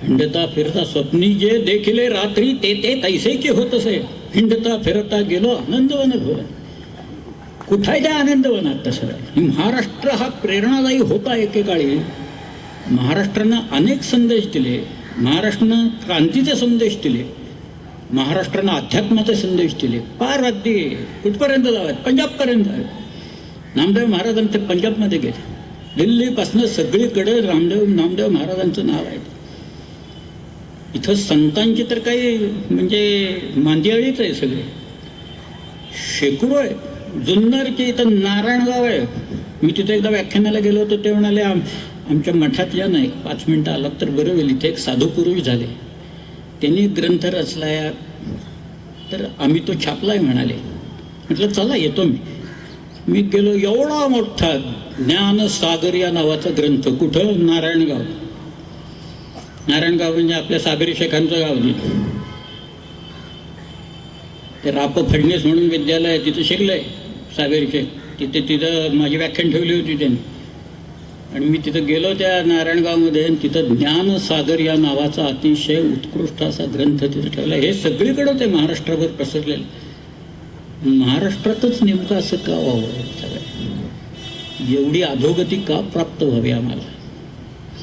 हिंडता फिरता स्वप्नी जे देखिले रात्री ते ते तैसे की होत असे. हिंडता फिरता गेलो आनंदवन भवन. कुठाय त्या आनंदवनात तसं महाराष्ट्र हा प्रेरणादायी होता. एकेकाळी महाराष्ट्रानं अनेक संदेश दिले. महाराष्ट्रानं क्रांतीचे संदेश दिले. महाराष्ट्रानं अध्यात्माचे संदेश दिले. पार अगदी कुठपर्यंत जावेत, पंजाबपर्यंत जावेत. नामदेव महाराजांचे ते पंजाबमध्ये गेले. दिल्लीपासनं सगळीकडे नामदेव महाराजांचं नाव आहे. इथं संतांची तर काही म्हणजे मांदियाळीच आहे सगळे. शेकडो आहे. जुन्नरचे इथं नारायणगाव आहे. मी तिथे एकदा व्याख्यानाला गेलो होतो. ते म्हणाले आमच्या मठात या नाही 5 मिनटं आलात तर बरं होईल. इथे एक साधू पुरुष झाले, त्यांनी ग्रंथ रचलाय, तर आम्ही तो छापलाय म्हणाले. म्हटलं चला येतो मी गेलो. एवढा मोठा ज्ञानसागर या नावाचा ग्रंथ. कुठं? नारायणगाव. नारायणगाव म्हणजे आपल्या सागरी शेखांचं गाव. ते राप फडणीस म्हणून विद्यालय आहे, तिथं शिकलंय सागरी शेख. तिथं माझी व्याख्यान ठेवली होती त्यांनी. आणि मी तिथं गेलो त्या नारायणगावमध्ये. तिथं ज्ञानसागर या नावाचा अतिशय उत्कृष्ट असा ग्रंथ तिथं ठेवला. हे सगळीकडं ते महाराष्ट्रावर पसरलेलं. महाराष्ट्रातच नेमकं असं का व्हावं? एवढी अधोगती का प्राप्त व्हावी आम्हाला?